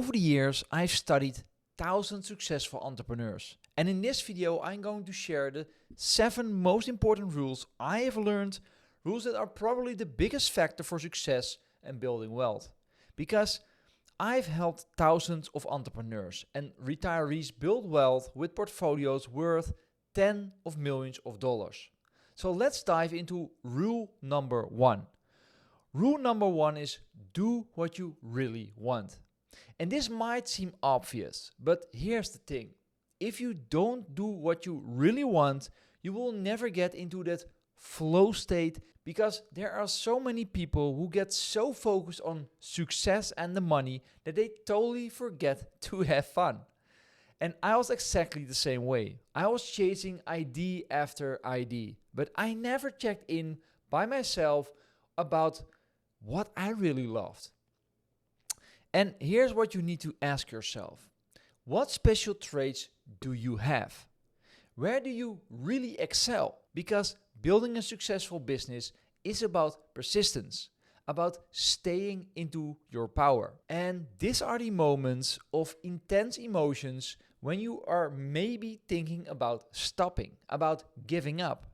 Over the years, I've studied 1,000 successful entrepreneurs. And in this video, I'm going to share the 7 most important rules I have learned, rules that are probably the biggest factor for success and building wealth. Because I've helped thousands of entrepreneurs and retirees build wealth with portfolios worth tens of millions of dollars. So let's dive into rule number 1. Rule number 1 is do what you really want. And this might seem obvious, but here's the thing. If you don't do what you really want, you will never get into that flow state, because there are so many people who get so focused on success and the money that they totally forget to have fun. And I was exactly the same way. I was chasing idea after idea, but I never checked in by myself about what I really loved. And here's what you need to ask yourself. What special traits do you have? Where do you really excel? Because building a successful business is about persistence, about staying into your power. And these are the moments of intense emotions when you are maybe thinking about stopping, about giving up.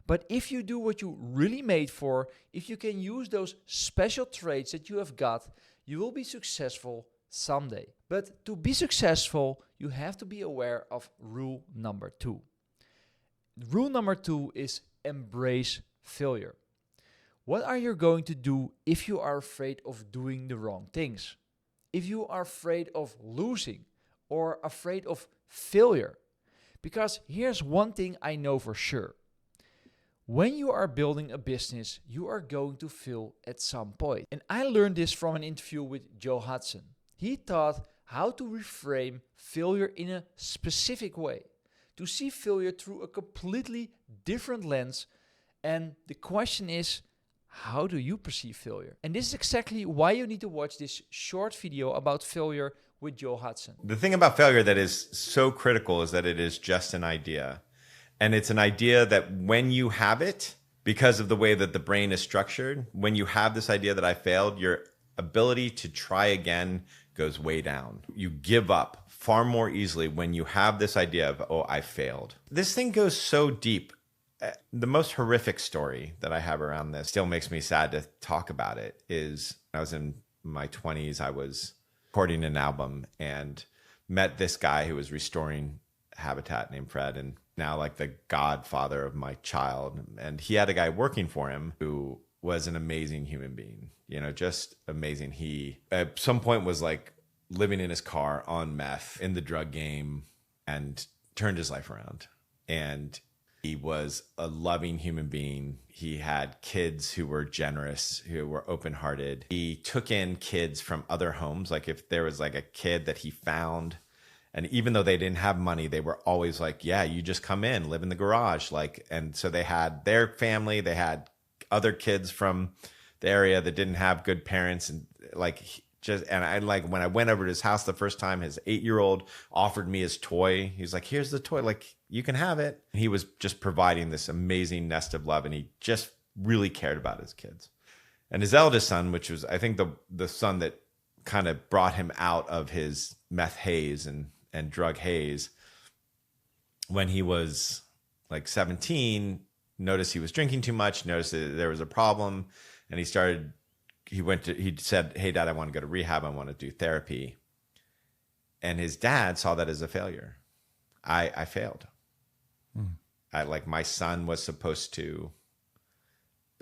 But if you do what you really made for, if you can use those special traits that you have got, you will be successful someday. But to be successful, you have to be aware of rule number 2. Rule number 2 is embrace failure. What are you going to do if you are afraid of doing the wrong things? If you are afraid of losing or afraid of failure? Because here's one thing I know for sure. When you are building a business, you are going to fail at some point. And I learned this from an interview with Joe Hudson. He taught how to reframe failure in a specific way, to see failure through a completely different lens. And the question is, how do you perceive failure? And this is exactly why you need to watch this short video about failure with Joe Hudson. The thing about failure that is so critical is that it is just an idea. And it's an idea that when you have it, because of the way that the brain is structured, when you have this idea that I failed, your ability to try again goes way down. You give up far more easily when you have this idea of, oh, I failed. This thing goes so deep. The most horrific story that I have around this, still makes me sad to talk about it, is when I was in my 20s, I was recording an album and met this guy who was restoring habitat named Fred, and now like the godfather of my child. And he had a guy working for him who was an amazing human being, just amazing. He at some point was like living in his car on meth in the drug game and turned his life around. And he was a loving human being. He had kids who were generous, who were open-hearted. He took in kids from other homes. Like if there was like a kid that he found, and even though they didn't have money, they were always like, yeah, you just come in, live in the garage. And so they had their family, they had other kids from the area that didn't have good parents. And when I went over to his house the first time, his 8-year-old offered me his toy. He was like, here's the toy, like you can have it. He was just providing this amazing nest of love, and he just really cared about his kids. And his eldest son, which was, I think, the son that kind of brought him out of his meth haze and drug haze, when he was like 17, noticed he was drinking too much, noticed that there was a problem, and he said, hey, Dad, I want to go to rehab. I want to do therapy. And his dad saw that as a failure. I failed. My son was supposed to,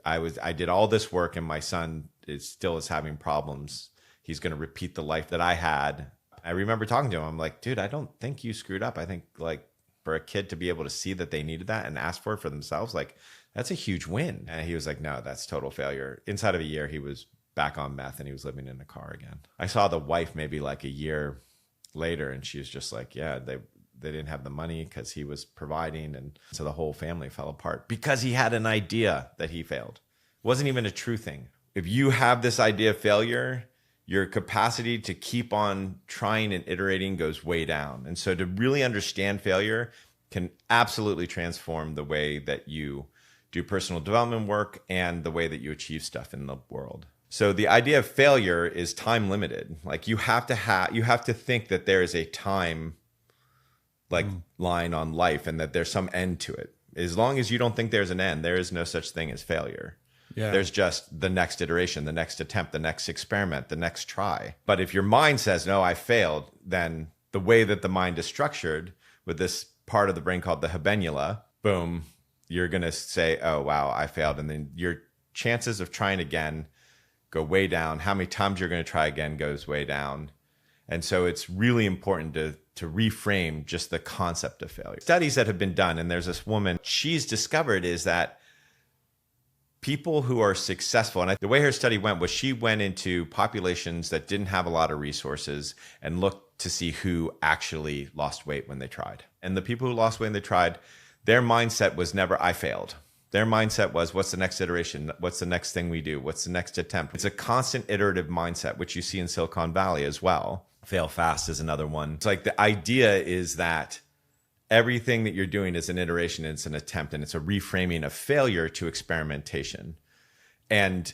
I did all this work, and my son still is having problems. He's going to repeat the life that I had. I remember talking to him. I'm like, dude, I don't think you screwed up. I think like for a kid to be able to see that they needed that and ask for it for themselves, like that's a huge win. And he was like, no, that's total failure. Inside of a year, he was back on meth and he was living in a car again. I saw the wife maybe like a year later, and she was just like, yeah, they didn't have the money because he was providing. And so the whole family fell apart because he had an idea that he failed. It wasn't even a true thing. If you have this idea of failure, your capacity to keep on trying and iterating goes way down. And so to really understand failure can absolutely transform the way that you do personal development work and the way that you achieve stuff in the world. So the idea of failure is time limited. Like you have to think that there is a time line on life and that there's some end to it. As long as you don't think there's an end, there is no such thing as failure. Yeah. There's just the next iteration, the next attempt, the next experiment, the next try. But if your mind says, no, I failed, then the way that the mind is structured with this part of the brain called the habenula, boom, you're going to say, oh, wow, I failed. And then your chances of trying again go way down. How many times you're going to try again goes way down. And so it's really important to reframe just the concept of failure. Studies that have been done, and there's this woman, she's discovered is that people who are successful, and the way her study went was she went into populations that didn't have a lot of resources and looked to see who actually lost weight when they tried. And the people who lost weight when they tried, their mindset was never, I failed. Their mindset was, what's the next iteration? What's the next thing we do? What's the next attempt? It's a constant iterative mindset, which you see in Silicon Valley as well. Fail fast is another one. It's like the idea is that everything that you're doing is an iteration, and it's an attempt, and it's a reframing of failure to experimentation. And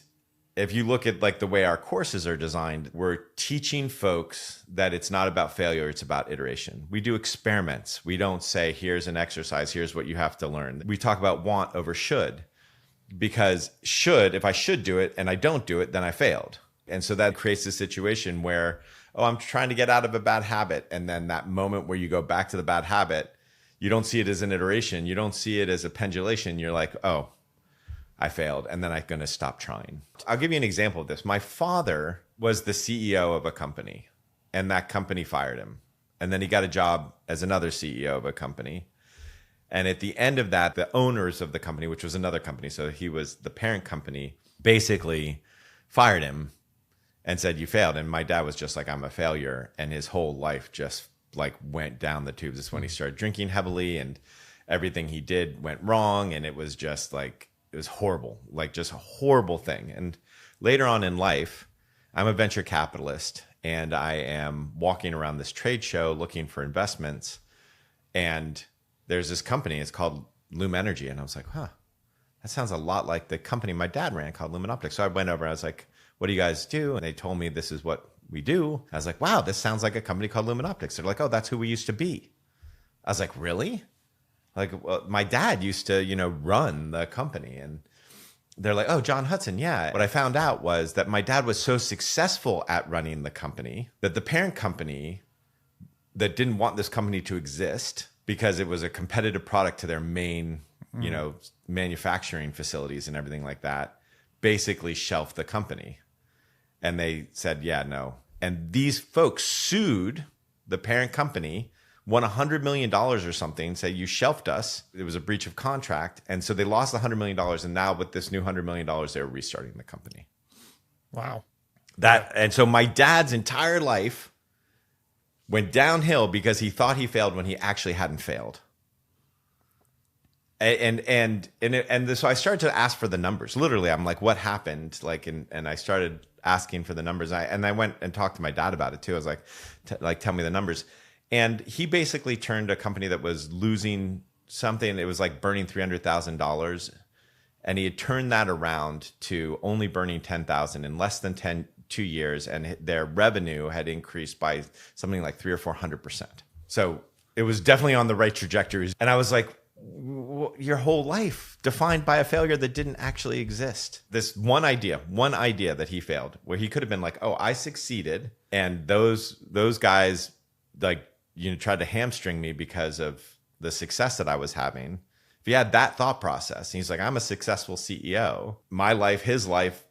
if you look at like the way our courses are designed, we're teaching folks that it's not about failure, it's about iteration. We do experiments. We don't say, here's an exercise, here's what you have to learn. We talk about want over should, because if I should do it and I don't do it, then I failed. And so that creates a situation where, oh, I'm trying to get out of a bad habit. And then that moment where you go back to the bad habit, you don't see it as an iteration. You don't see it as a pendulation. You're like, oh, I failed. And then I'm going to stop trying. I'll give you an example of this. My father was the CEO of a company, and that company fired him. And then he got a job as another CEO of a company. And at the end of that, the owners of the company, which was another company, so he was the parent company, basically fired him and said, you failed. And my dad was just like, I'm a failure. And his whole life just like went down the tubes. It's when he started drinking heavily and everything he did went wrong. And it was just like, it was horrible, like just a horrible thing. And later on in life, I'm a venture capitalist and I am walking around this trade show looking for investments. And there's this company, it's called Lume Energy. And I was like, huh, that sounds a lot like the company my dad ran called Lumen Optics. So I went over, I was like, what do you guys do? And they told me this is what we do. I was like, wow, this sounds like a company called Lumen Optics. They're like, oh, that's who we used to be. I was like, really? Like, well, my dad used to, run the company. And they're like, oh, John Hudson, yeah. What I found out was that my dad was so successful at running the company that the parent company that didn't want this company to exist because it was a competitive product to their main, manufacturing facilities and everything like that, basically shelved the company. And they said, yeah, no. And these folks sued the parent company, won $100 million or something, say you shelved us. It was a breach of contract. And so they lost $100 million. And now with this new $100 million, they're restarting the company. Wow. And so my dad's entire life went downhill because he thought he failed when he actually hadn't failed. And so I started to ask for the numbers. Literally, I'm like, what happened? And I started asking for the numbers. And I went and talked to my dad about it too. I was like, tell me the numbers. And he basically turned a company that was losing something. It was like burning $300,000. And he had turned that around to only burning $10,000 in less than 2 years. And their revenue had increased by something like 300 or 400%. So it was definitely on the right trajectory. And I was like, your whole life defined by a failure that didn't actually exist. This one idea that he failed, where he could have been like, oh, I succeeded. And those guys tried to hamstring me because of the success that I was having. If he had that thought process, he's like, I'm a successful CEO. My life, his life,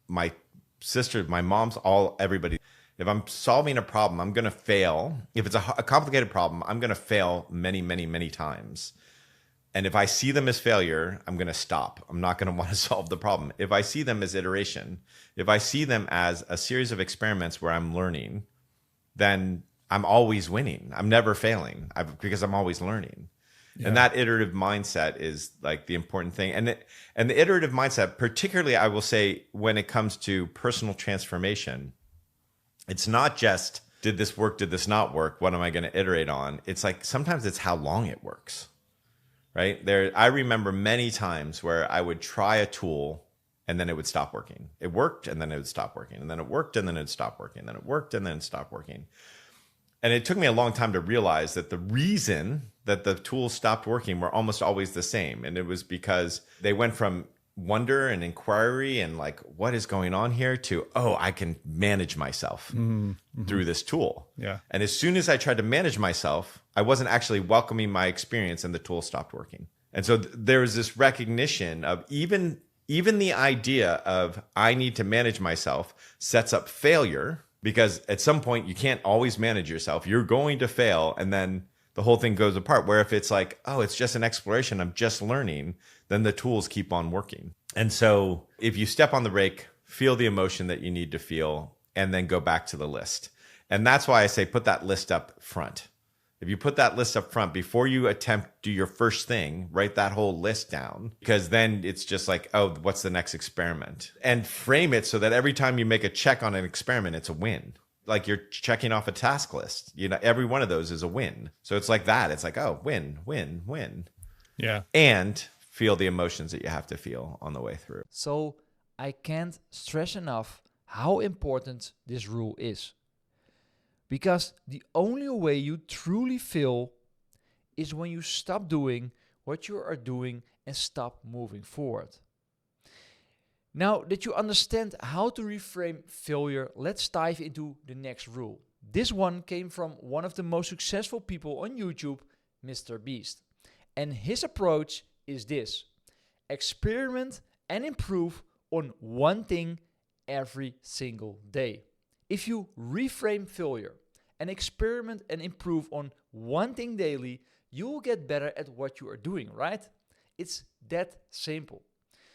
my sister, my mom's, everybody. If I'm solving a problem, I'm going to fail. If it's a complicated problem, I'm going to fail many, many, many times. And if I see them as failure, I'm going to stop. I'm not going to want to solve the problem. If I see them as iteration, if I see them as a series of experiments where I'm learning, then I'm always winning. I'm never failing because I'm always learning. Yeah. And that iterative mindset is like the important thing. And the iterative mindset, particularly I will say when it comes to personal transformation, it's not just, did this work? Did this not work? What am I going to iterate on? It's like, sometimes it's how long it works. Right there, I remember many times where I would try a tool and then it would stop working. It worked, and then it would stop working. And then it worked, and then it would stop working. And then it worked, and then it stopped working. And it took me a long time to realize that the reason that the tools stopped working were almost always the same. And it was because they went from wonder and inquiry and like, what is going on here, to, oh, I can manage myself through this tool. Yeah. And as soon as I tried to manage myself, I wasn't actually welcoming my experience, and the tool stopped working. And so there was this recognition of even the idea of I need to manage myself sets up failure, because at some point you can't always manage yourself. You're going to fail, and then the whole thing goes apart. Where if it's like, oh, it's just an exploration, I'm just learning, then the tools keep on working. And so if you step on the brake, feel the emotion that you need to feel, and then go back to the list. And that's why I say put that list up front. If you put that list up front before you attempt do your first thing, write that whole list down, because then it's just like, oh, what's the next experiment? And frame it so that every time you make a check on an experiment, it's a win. Like you're checking off a task list. You know, every one of those is a win. So it's like that. It's like, oh, win, win, win. Yeah. And feel the emotions that you have to feel on the way through. So I can't stress enough how important this rule is. Because the only way you truly fail is when you stop doing what you are doing and stop moving forward. Now that you understand how to reframe failure, let's dive into the next rule. This one came from one of the most successful people on YouTube, Mr. Beast. And his approach is this: experiment and improve on one thing every single day. If you reframe failure and experiment and improve on one thing daily, you will get better at what you are doing, right? It's that simple.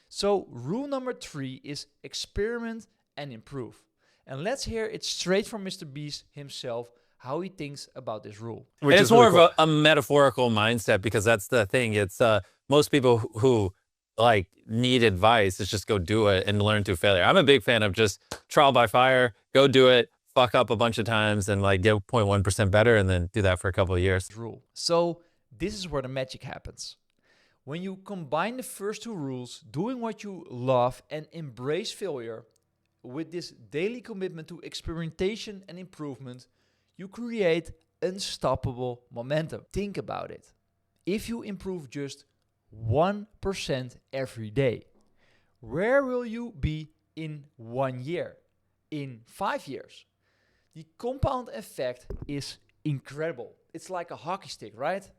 So rule number 3 is experiment and improve. And let's hear it straight from Mr. Beast himself, how he thinks about this rule. And it's more of a metaphorical mindset, because that's the thing. It's most people who like need advice is just go do it and learn through failure. I'm a big fan of just trial by fire, go do it, fuck up a bunch of times and like get 0.1% better, and then do that for a couple of years. Rule. So this is where the magic happens. When you combine the first 2 rules, doing what you love and embrace failure, with this daily commitment to experimentation and improvement, you create unstoppable momentum. Think about it. If you improve just 1% every day, where will you be in 1 year? In 5 years? The compound effect is incredible. It's like a hockey stick, right?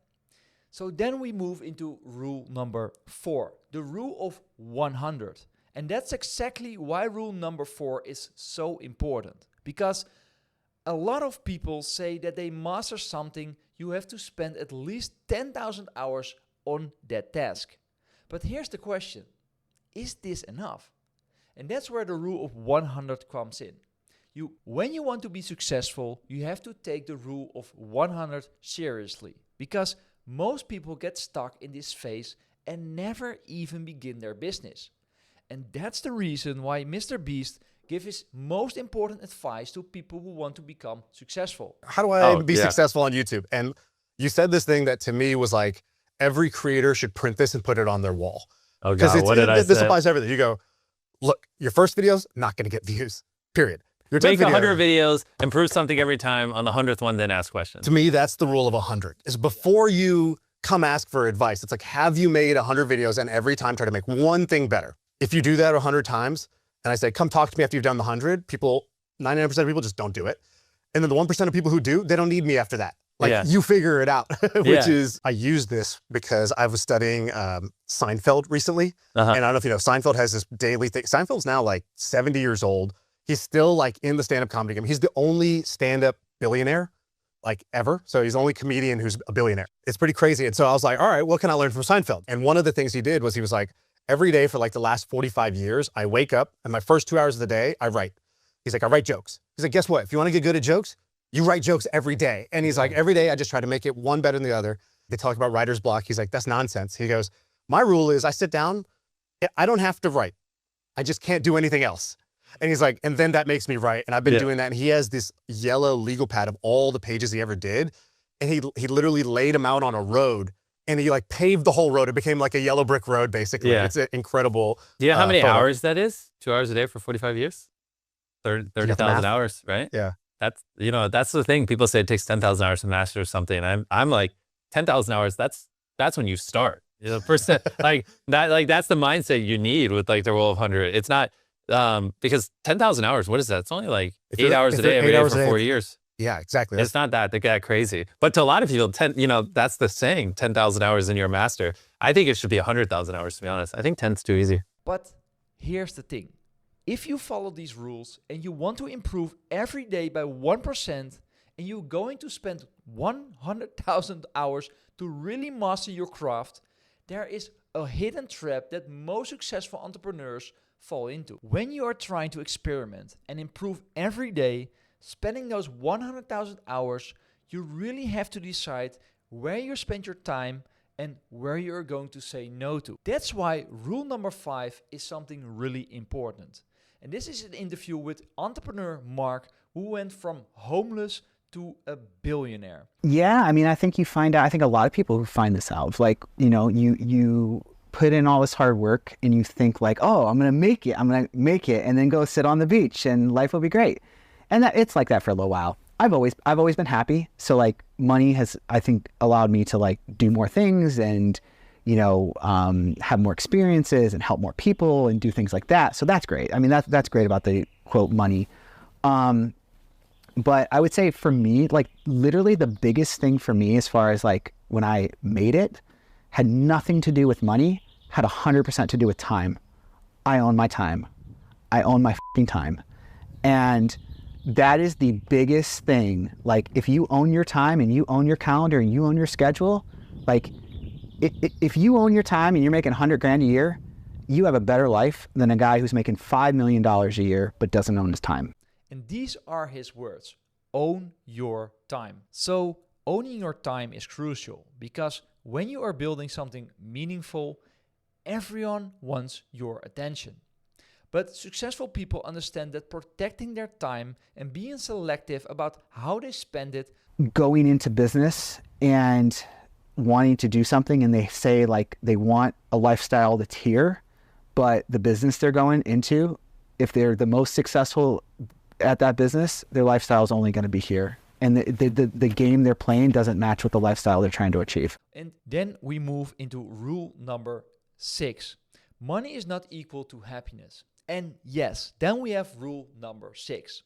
So then we move into rule number 4, the rule of 100. And that's exactly why rule number 4 is so important. Because a lot of people say that they master something, you have to spend at least 10,000 hours on that task. But here's the question: is this enough? And that's where the rule of 100 comes in. When you want to be successful, you have to take the rule of 100 seriously. Because most people get stuck in this phase and never even begin their business. And that's the reason why Mr. Beast gives his most important advice to people who want to become successful. How do I be successful on YouTube? And you said this thing that to me was like, every creator should print this and put it on their wall. Oh God, what did I say? This applies to everything. You go, look, your first video's not going to get views, period. Your Make 100 videos, improve something every time. On the 100th one, then ask questions. To me, that's the rule of 100. Is before you come ask for advice, it's like, have you made 100 videos and every time try to make one thing better? If you do that 100 times, and I say, come talk to me after you've done the 100, people, 99% of people just don't do it. And then the 1% of people who do, they don't need me after that. Like, you figure it out, which is, I use this because I was studying Seinfeld recently. And I don't know if you know, Seinfeld has this daily thing. Seinfeld's now like 70 years old. He's still like in the stand-up comedy game. He's the only stand-up billionaire like ever. So he's the only comedian who's a billionaire. It's pretty crazy. And so I was like, all right, what can I learn from Seinfeld? And one of the things he did was he was like, every day for like the last 45 years, I wake up and my first 2 hours of the day, I write. He's like, I write jokes. He's like, guess what? If you want to get good at jokes, you write jokes every day. And he's like, every day I just try to make it one better than the other. They talk about writer's block. He's like, that's nonsense. He goes, my rule is I sit down, I don't have to write. I just can't do anything else. And he's like, and then that makes me write. And I've been doing that. And he has this yellow legal pad of all the pages he ever did. And he literally laid them out on a road and he like paved the whole road. It became like a yellow brick road, basically. Yeah. It's an incredible. Do you know how many photo. hours that is? 2 hours a day for 45 years? 30,000 hours, right? Yeah. That's, you know, that's the thing. People say it takes 10,000 hours to master something. I'm like, 10,000 hours, that's when you start. You know, percent like that's the mindset you need with like the rule of 100. It's not because 10,000 hours, what is that? It's only like 8 hours a day every day for 4 years. Yeah, exactly. It's not that crazy. But to a lot of people, you know, that's the saying, 10,000 hours and you're a master. I think it should be 100,000 hours, to be honest. I think 10's too easy. But here's the thing. If you follow these rules and you want to improve every day by 1%, and you're going to spend 100,000 hours to really master your craft, there is a hidden trap that most successful entrepreneurs fall into. When you are trying to experiment and improve every day, spending those 100,000 hours, you really have to decide where you spend your time and where you're going to say no to. That's why rule number 5 is something really important. And this is an interview with entrepreneur Mark, who went from homeless to a billionaire. Yeah, I mean, I think you find out, I think a lot of people who find this out, like, you know, you put in all this hard work and you think like, oh, I'm going to make it and then go sit on the beach and life will be great. And it's like that for a little while. I've always been happy. So like money has, I think, allowed me to like do more things and, you know, have more experiences and help more people and do things like that. So that's great. I mean, that's great about the quote money. But I would say for me, like literally the biggest thing for me as far as like when I made it had nothing to do with money, had 100% to do with time. I own my time. I own my f***ing time. And that is the biggest thing. Like if you own your time and you own your calendar and you own your schedule, like if you own your time and you're making 100 grand a year, you have a better life than a guy who's making $5 million a year but doesn't own his time. And these are his words. Own your time. So owning your time is crucial because when you are building something meaningful, everyone wants your attention. But successful people understand that protecting their time and being selective about how they spend it. Going into business and wanting to do something and they say like they want a lifestyle that's here, but the business they're going into, if they're the most successful at that business, their lifestyle is only going to be here. And the game they're playing doesn't match with the lifestyle they're trying to achieve. And then we move into rule number 6. Money is not equal to happiness. And yes, then we have rule number 6.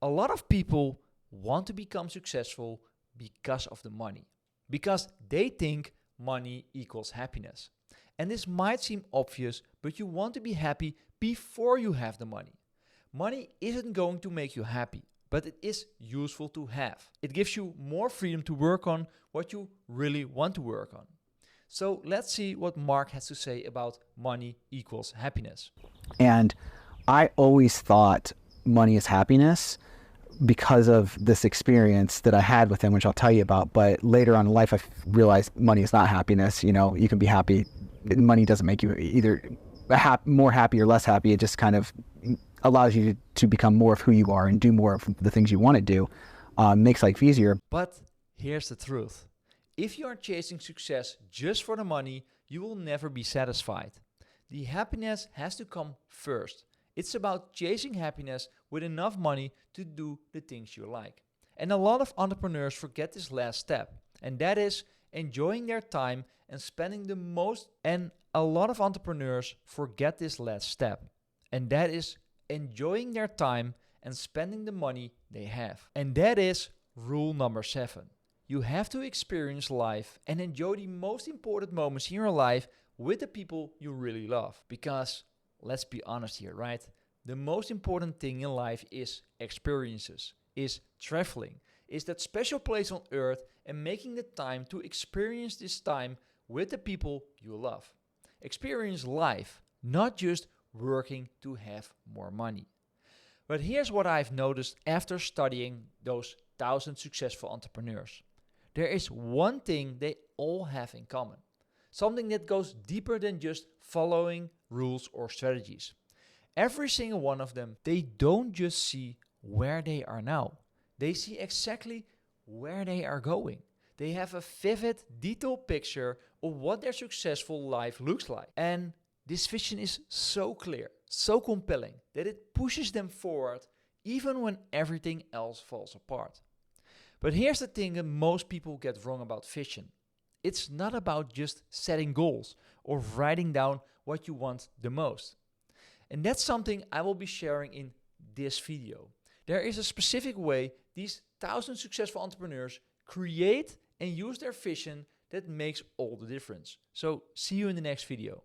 A lot of people want to become successful because of the money, because they think money equals happiness. And this might seem obvious, but you want to be happy before you have the money. Money isn't going to make you happy, but it is useful to have. It gives you more freedom to work on what you really want to work on. So let's see what Mark has to say about money equals happiness. And I always thought money is happiness because of this experience that I had with him, which I'll tell you about. But later on in life, I realized money is not happiness. You know, you can be happy. Money doesn't make you either more happy or less happy. It just kind of allows you to become more of who you are and do more of the things you want to do. Makes life easier. But here's the truth. If you are chasing success just for the money, you will never be satisfied. The happiness has to come first. It's about chasing happiness with enough money to do the things you like. And a lot of entrepreneurs forget this last step, and that is enjoying their time and spending the most. And a lot of entrepreneurs forget this last step, and that is enjoying their time and spending the money they have. And that is rule number 7. You have to experience life and enjoy the most important moments in your life with the people you really love. Because let's be honest here, right? The most important thing in life is experiences, is traveling, is that special place on earth and making the time to experience this time with the people you love. Experience life, not just working to have more money. But here's what I've noticed after studying those 1,000 successful entrepreneurs. There is one thing they all have in common. Something that goes deeper than just following rules or strategies. Every single one of them, they don't just see where they are now. They see exactly where they are going. They have a vivid, detailed picture of what their successful life looks like. And this vision is so clear, so compelling, that it pushes them forward even when everything else falls apart. But here's the thing that most people get wrong about vision. It's not about just setting goals or writing down what you want the most. And that's something I will be sharing in this video. There is a specific way these 1,000 successful entrepreneurs create and use their vision that makes all the difference. So see you in the next video.